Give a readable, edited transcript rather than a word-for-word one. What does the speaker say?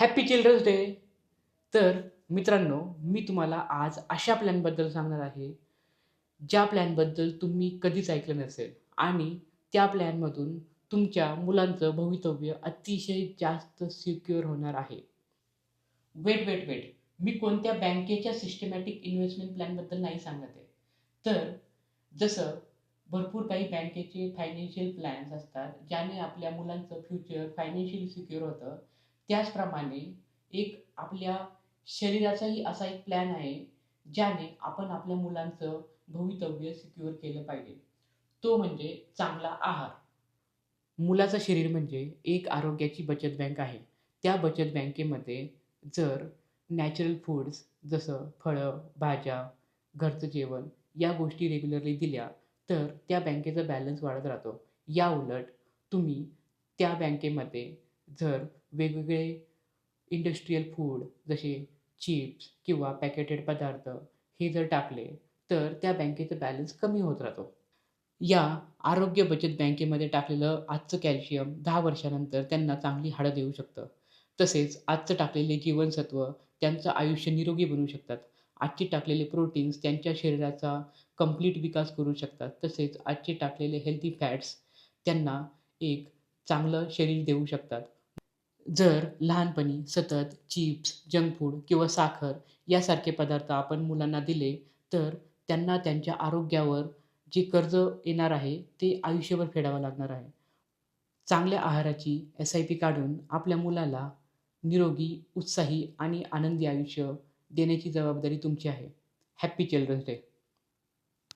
Happy children's day. तर मित्रांनो, मी तुम्हाला आज अशा प्लॅनबद्दल सांगणार आहे, ज्या प्लॅनबद्दल तुम्ही कधीच ऐकलं नसेल आणि त्या प्लॅनमधून तुमच्या मुलांचं भवितव्य अतिशय जास्त सिक्युअर होणार आहे. वेट. मी कोणत्या बँकेच्या सिस्टमॅटिक इन्व्हेस्टमेंट प्लॅनबद्दल नाही सांगत आहे. तर जसं भरपूर काही बँकेचे फायनान्शियल प्लॅन्स असतात, ज्याने आपल्या मुलांचं फ्युचर फायनान्शियली सिक्युअर होतं. त्याचप्रमाणे एक आपल्या शरीराचाही असा एक प्लॅन आहे, ज्याने आपण आपल्या मुलांचं भवितव्य सिक्युअर केलं पाहिजे. तो म्हणजे चांगला आहार. मुलाचं शरीर म्हणजे एक आरोग्याची बचत बँक आहे. त्या बचत बँकेमध्ये जर नॅचरल फूड्स जसं फळं, भाज्या, घरचं जेवण या गोष्टी रेग्युलरली दिल्या, तर त्या बँकेचा बॅलन्स वाढत राहतो. याउलट तुम्ही त्या बँकेमध्ये जर वेगवेगळे इंडस्ट्रियल फूड जसे चिप्स किंवा पॅकेटेड पदार्थ हे जर टाकले, तर त्या बँकेचा बॅलन्स कमी होत राहतो. या आरोग्य बचत बँकेमध्ये टाकलेलं आजचं कॅल्शियम 10 वर्षानंतर त्यांना चांगली हाडं देऊ शकतं. तसेच आजचं टाकलेले जीवनसत्व त्यांचं आयुष्य निरोगी बनवू शकतात. आजचे टाकलेले प्रोटीन्स त्यांच्या शरीराचा कंप्लीट विकास करू शकतात. तसेच आजचे टाकलेले हेल्दी फॅट्स त्यांना एक चांगलं शरीर देऊ शकतात. जर लहानपणी सतत चिप्स, जंक फूड किंवा साखर यासारखे पदार्थ आपण मुलांना दिले, तर त्यांना त्यांच्या आरोग्यावर जे कर्ज येणार आहे, ते आयुष्यभर फेडावं लागणार आहे. चांगल्या आहाराची एस-आय-पी काढून आपल्या मुलाला निरोगी, उत्साही आणि आनंदी आयुष्य देण्याची जबाबदारी तुमची आहे. Happy children's day.